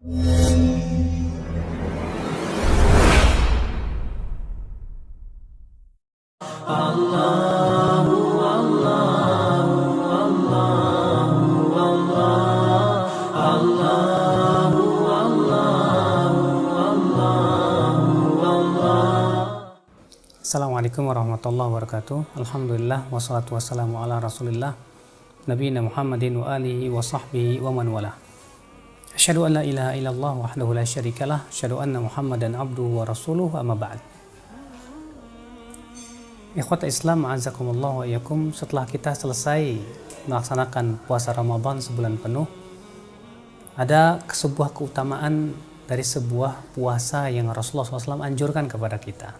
Assalamualaikum warahmatullahi wabarakatuh. Alhamdulillah wassalatu wassalamu ala rasulillah nabiyina Muhammadin wa alihi wa sahbihi wa man wala. Asyhadu an la ilaha illallah wahdahu la syarikalah, asyhadu anna Muhammadan abduhu wa rasuluhu, amma ba'd. Ikhwata Islam, a'azakumullah wa iyyakum. Setelah kita selesai melaksanakan puasa Ramadan sebulan penuh, ada sebuah keutamaan dari sebuah puasa yang Rasulullah SAW anjurkan kepada kita.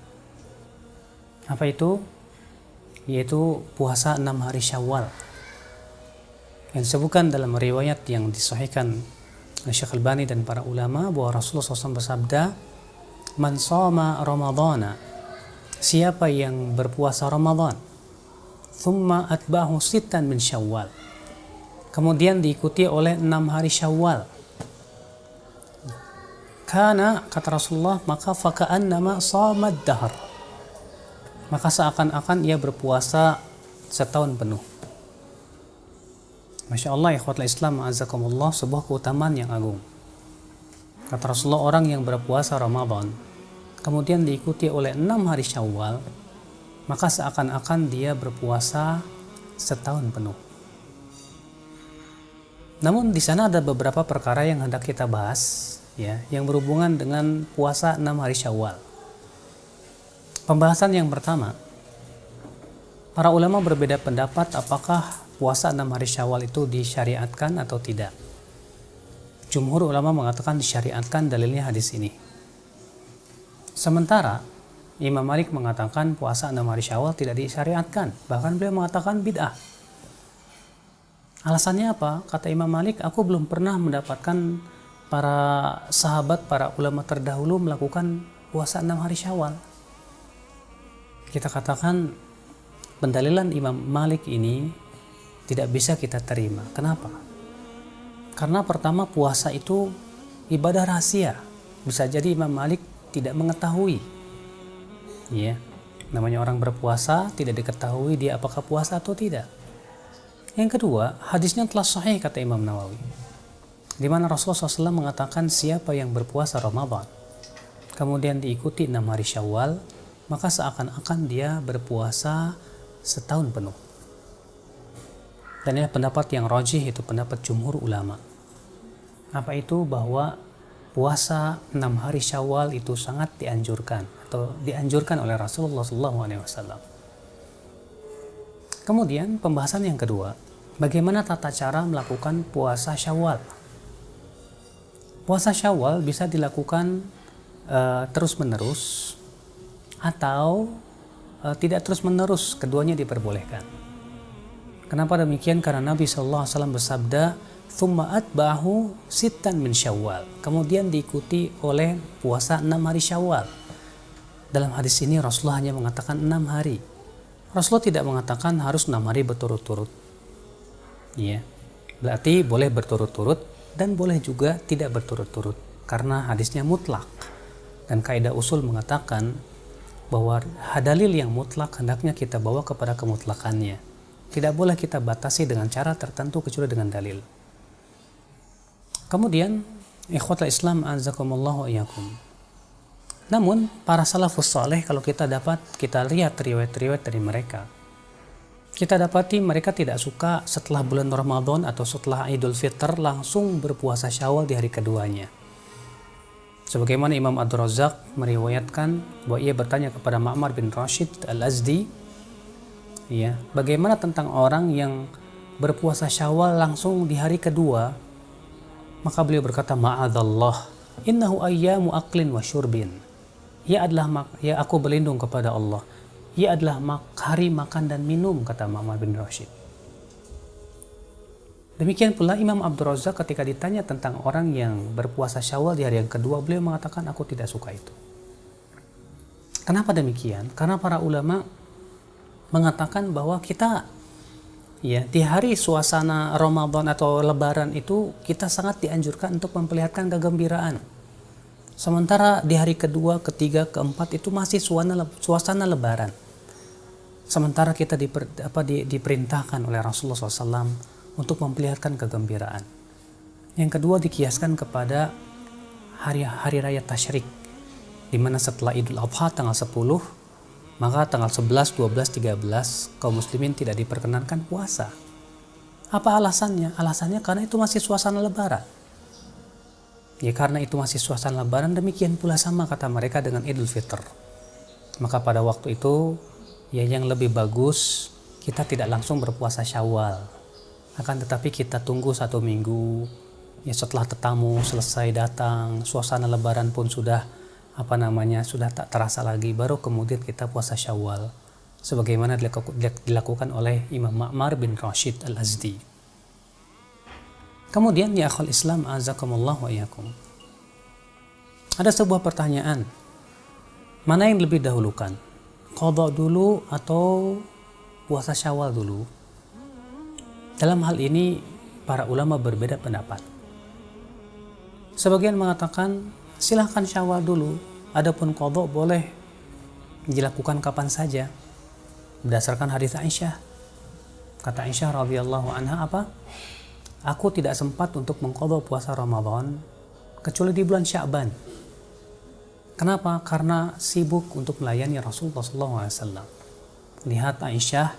Apa itu? Yaitu puasa 6 hari Syawal. Yang disebutkan dalam riwayat yang disahihkan oleh Syekh Albani dan para ulama bahwa Rasulullah SAW bersabda, "Man shoma Ramadhana," siapa yang berpuasa Ramadan, "thumma atba'ahu sittan min Syawal," kemudian diikuti oleh 6 hari Syawal, "kana," kata Rasulullah, "maka faka'annama shoma ad-dahr," maka seakan-akan ia berpuasa setahun penuh. Masya Allah, ikhwatul Islam, azakumullah, sebuah keutamaan yang agung. Kata Rasulullah, orang yang berpuasa Ramadan kemudian diikuti oleh 6 hari Syawal, maka seakan-akan dia berpuasa setahun penuh. Namun di sana ada beberapa perkara yang hendak kita bahas, ya, yang berhubungan dengan puasa 6 hari Syawal. Pembahasan yang pertama, para ulama berbeda pendapat apakah puasa 6 hari Syawal itu disyariatkan atau tidak. Jumhur ulama mengatakan disyariatkan, dalilnya hadis ini. Sementara Imam Malik mengatakan puasa 6 hari Syawal tidak disyariatkan, bahkan beliau mengatakan bid'ah. Alasannya apa? Kata Imam Malik, aku belum pernah mendapatkan para sahabat, para ulama terdahulu melakukan puasa 6 hari Syawal. Kita katakan pendalilan Imam Malik ini tidak bisa kita terima. Kenapa? Karena pertama, puasa itu ibadah rahasia. Bisa jadi Imam Malik tidak mengetahui. Ya, namanya orang berpuasa tidak diketahui dia apakah puasa atau tidak. Yang kedua, hadisnya telah sahih kata Imam Nawawi, di mana Rasulullah SAW mengatakan siapa yang berpuasa Ramadan kemudian diikuti 6 hari Syawal, maka seakan-akan dia berpuasa setahun penuh. Dan ini pendapat yang rajih, itu pendapat jumhur ulama. Apa itu? Bahwa puasa 6 hari Syawal itu sangat dianjurkan atau dianjurkan oleh Rasulullah SAW. Kemudian pembahasan yang kedua, bagaimana tata cara melakukan puasa Syawal. Puasa Syawal bisa dilakukan terus-menerus atau tidak terus-menerus, keduanya diperbolehkan. Kenapa demikian? Karena Nabi SAW bersabda, "Tsumma atba'ahu sittan min Syawal," kemudian diikuti oleh puasa 6 hari Syawal. Dalam hadis ini Rasulullah hanya mengatakan 6 hari. Rasulullah tidak mengatakan harus 6 hari berturut-turut. Ya, berarti boleh berturut-turut dan boleh juga tidak berturut-turut, karena hadisnya mutlak. Dan kaidah usul mengatakan bahwa dalil yang mutlak hendaknya kita bawa kepada kemutlakannya. Tidak boleh kita batasi dengan cara tertentu kecuali dengan dalil. Kemudian, ikhwatul Islam, azakumullah wa iyyakum. Namun, para salafus saleh, kalau kita lihat riwayat-riwayat dari mereka, kita dapati mereka tidak suka setelah bulan Ramadan atau setelah Idul Fitr langsung berpuasa Syawal di hari keduanya. Sebagaimana Imam Abdurrazzaq meriwayatkan bahwa ia bertanya kepada Ma'mar bin Rashid Al-Azdi, ya, bagaimana tentang orang yang berpuasa Syawal langsung di hari kedua? Maka beliau berkata, "Ma'adzallah, innahu ayyamu aklin wa syurbin." Ya aku berlindung kepada Allah. Ia adalah hari makan dan minum, kata Ma'mar bin Rashid. Demikian pula Imam Abdul Razak ketika ditanya tentang orang yang berpuasa Syawal di hari yang kedua, beliau mengatakan, aku tidak suka itu. Kenapa demikian? Karena para ulama mengatakan bahwa kita Ya, di hari suasana Ramadan atau Lebaran itu kita sangat dianjurkan untuk memperlihatkan kegembiraan. Sementara di hari kedua, ketiga, keempat itu masih suasana Lebaran. Sementara kita diperintahkan oleh Rasulullah SAW untuk memperlihatkan kegembiraan. Yang kedua dikiaskan kepada hari raya Tasyrik, di mana setelah Idul Adha tanggal 10, maka tanggal 11, 12, 13 kaum muslimin tidak diperkenankan puasa. Apa alasannya? Alasannya karena itu masih suasana Lebaran. Ya, karena itu masih suasana Lebaran, demikian pula sama kata mereka dengan Idul Fitr. Maka pada waktu itu ya yang lebih bagus kita tidak langsung berpuasa Syawal, akan tetapi kita tunggu 1 minggu. Ya, setelah tetamu selesai datang, suasana Lebaran pun sudah sudah tak terasa lagi, baru kemudian kita puasa Syawal, sebagaimana dilakukan oleh Imam Ma'mar bin Rashid Al-Azdi. Kemudian ya akhul Islam azakumullah wa iyyakum, ada sebuah pertanyaan, mana yang lebih dahulukan, qadha dulu atau puasa Syawal dulu? Dalam hal ini para ulama berbeda pendapat. Sebagian mengatakan silahkan Syawal dulu, adapun qadha boleh dilakukan kapan saja, berdasarkan hadis Aisyah. Kata Aisyah radhiyallahu anha apa? Aku tidak sempat untuk mengqadha puasa Ramadan kecuali di bulan Sya'ban. Kenapa? Karena sibuk untuk melayani Rasulullah SAW. Lihat, Aisyah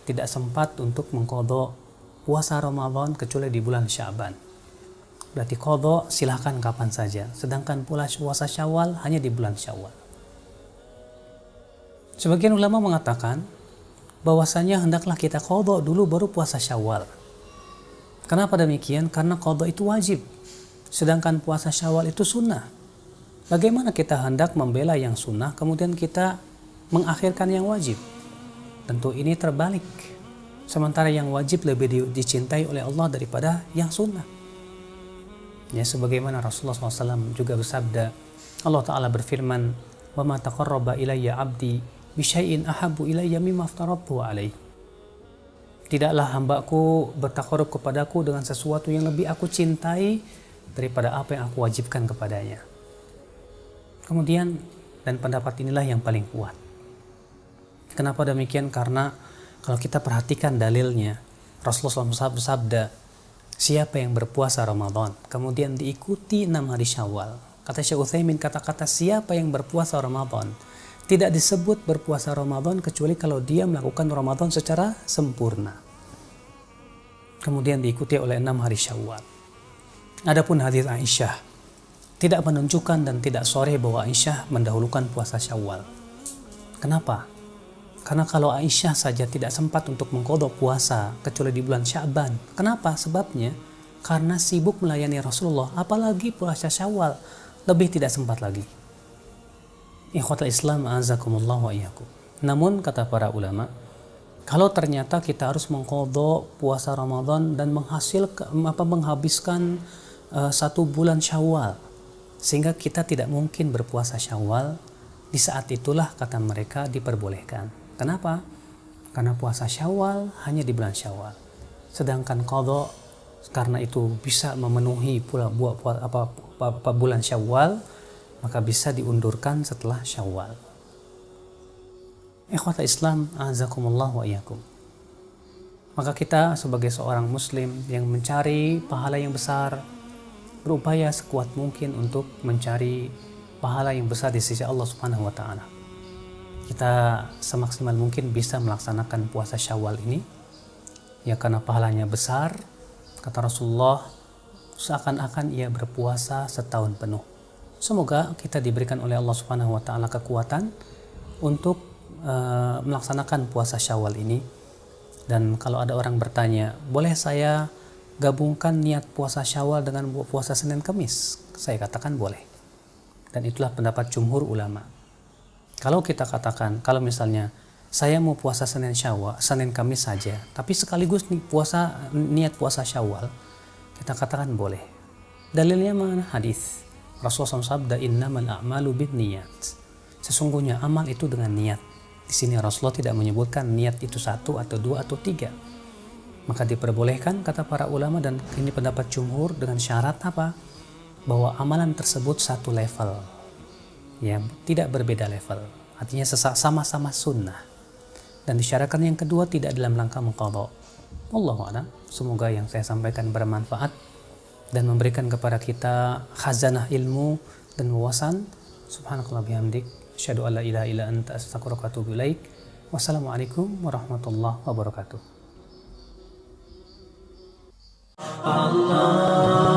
tidak sempat untuk mengqadha puasa Ramadan kecuali di bulan Sya'ban. Berarti qadha silahkan kapan saja, sedangkan pula puasa Syawal hanya di bulan Syawal. Sebagian ulama mengatakan bahwasanya hendaklah kita qadha dulu baru puasa Syawal. Kenapa demikian? Karena qadha itu wajib, sedangkan puasa Syawal itu sunnah. Bagaimana kita hendak membela yang sunnah kemudian kita mengakhirkan yang wajib? Tentu ini terbalik. Sementara yang wajib lebih dicintai oleh Allah daripada yang sunnah. Ya, sebagaimana Rasulullah SAW juga bersabda, Allah Ta'ala berfirman, wa ma taqarraba ilayya abdi bisyai'in ahabbu ilayya mimma aftaradtuhu alaih. Tidaklah hambaku bertakarub kepadaku dengan sesuatu yang lebih aku cintai daripada apa yang aku wajibkan kepadanya. Kemudian, dan pendapat inilah yang paling kuat. Kenapa demikian? Karena kalau kita perhatikan dalilnya, Rasulullah SAW bersabda, siapa yang berpuasa Ramadan kemudian diikuti 6 hari Syawal, kata Syekh Utsaimin, kata-kata siapa yang berpuasa Ramadan tidak disebut berpuasa Ramadan kecuali kalau dia melakukan Ramadan secara sempurna, kemudian diikuti oleh 6 hari Syawal. Adapun hadis Aisyah tidak menunjukkan dan tidak sharih bahwa Aisyah mendahulukan puasa Syawal. Kenapa? Karena kalau Aisyah saja tidak sempat untuk mengqadha puasa kecuali di bulan Sya'ban. Kenapa? Sebabnya karena sibuk melayani Rasulullah, apalagi puasa Syawal lebih tidak sempat lagi. Ikhwatul Islam azakumullah wa iyyakum. Namun kata para ulama, kalau ternyata kita harus mengqadha puasa Ramadan dan menghabiskan 1 bulan Syawal sehingga kita tidak mungkin berpuasa Syawal, di saat itulah kata mereka diperbolehkan. Kenapa? Karena puasa Syawal hanya di bulan Syawal. Sedangkan qadha karena itu bisa memenuhi pula bulan Syawal, maka bisa diundurkan setelah Syawal. Ikhwatul Islam azakumullah wa iyyakum. Maka kita sebagai seorang muslim yang mencari pahala yang besar, berupaya sekuat mungkin untuk mencari pahala yang besar di sisi Allah Subhanahu wa taala. Kita semaksimal mungkin bisa melaksanakan puasa Syawal ini, ya, karena pahalanya besar. Kata Rasulullah, seakan-akan ia berpuasa setahun penuh. Semoga kita diberikan oleh Allah Subhanahu wa taala kekuatan untuk melaksanakan puasa Syawal ini. Dan kalau ada orang bertanya, boleh saya gabungkan niat puasa Syawal dengan puasa Senin Kamis? Saya katakan boleh. Dan itulah pendapat jumhur ulama. Kalau kita katakan, kalau misalnya saya mau puasa Senin Kamis saja, tapi sekaligus niat puasa Syawal, kita katakan boleh. Dalilnya mana? Hadis Rasulullah SAW sabda, innamal a'malu binniyat. Sesungguhnya amal itu dengan niat. Di sini Rasulullah tidak menyebutkan niat itu 1 atau 2 atau 3. Maka diperbolehkan kata para ulama, dan ini pendapat jumhur, dengan syarat apa? Bahwa amalan tersebut satu level, ya, tidak berbeda level, artinya sama-sama sunnah. Dan disyaratkan yang kedua tidak dalam rangka mengqadha. Wallahu a'lam. Semoga yang saya sampaikan bermanfaat dan memberikan kepada kita khazanah ilmu dan wawasan. Subhanakallah bihamdik, asyhadu an la ilaha illa anta, astaghfiruka wa atubu ilaik. Wassalamualaikum warahmatullahi wabarakatuh. Allah